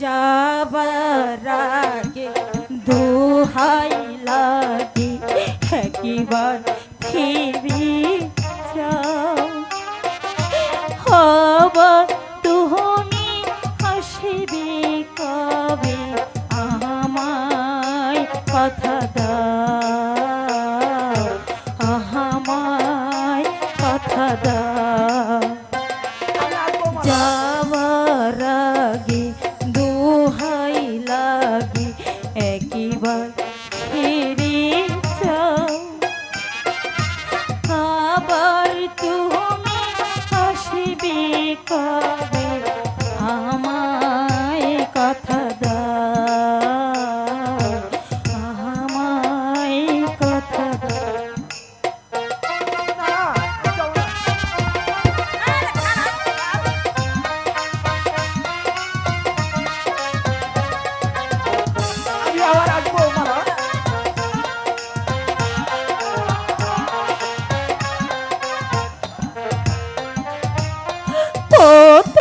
যাবার আগে দোহাই লাগে একবার ফিরে যাও। আবার তুমি হাসিবে কবে আমায় কথা দাও, আমায় কথা দাও। যাওয়ার আগে দোহাই লাগে একবার ফিরে যাও। আবার তুমি আসবে কবে আমায় কথা দাও, আমায় কথা দাও।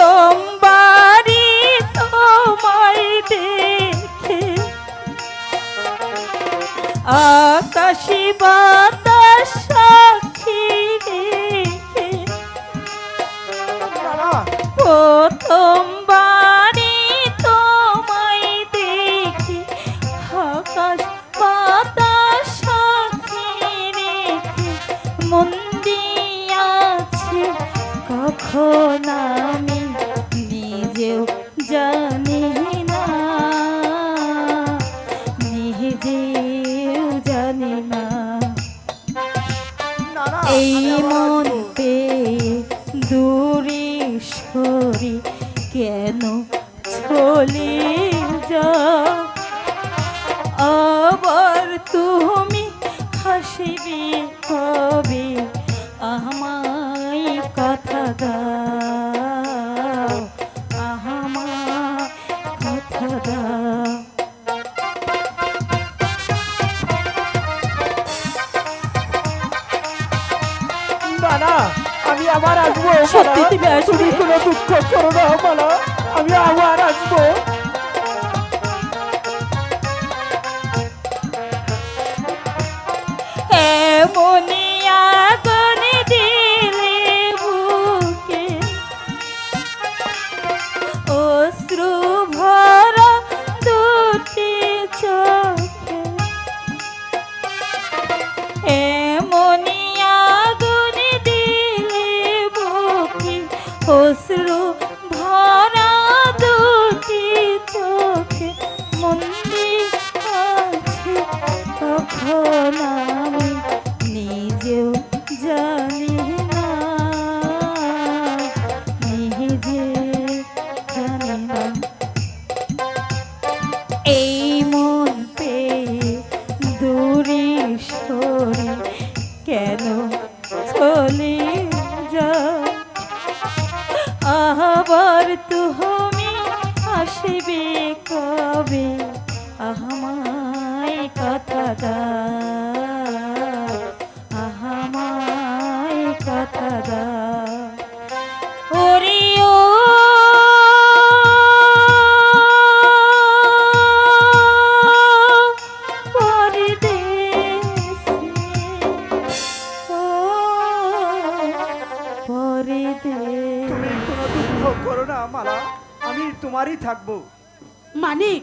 প্রথমবারই তোমায় দেখে আকাশে বাতাস সাক্ষী রেখে, প্রথমবারই তোমায় দেখে আকাশ বাতাস সাক্ষী রেখে মন দিয়াছি কখন আমি নিজেও জানি না, নিজেও জানি না। এই মন পেয়ে দূরে সরে কেন চলে যাও। আবার তুমি হাসিবে কবে আমায় কথা দাও, আমায় কথা দাও। না আমি আবার আসবো। সত্যি তুমি আসবে? তুমি কোনো দুঃখ করো না মালা, আমি আবার আসবো। এমনি আগুন দিলে বুকে অশ্রু ভরা দুটি চোখে, এমনি আগুন দিলে বুকে অশ্রু ভরা দুটি চোখে মন দিয়াছি কখন আমি নিজেও জানি না, নিজে জানি না। এই মন পেয়ে দূরে সরে কেন চলে যাও। আবার তুমি আসবে কবে আমায় কথা দাও, আমায় কথা দাও। ওরে ও পরদেশি, ও পরদেশি। তুমি কোনো দুঃখ করো না মালা, আমি তোমারই থাকবো। মানিক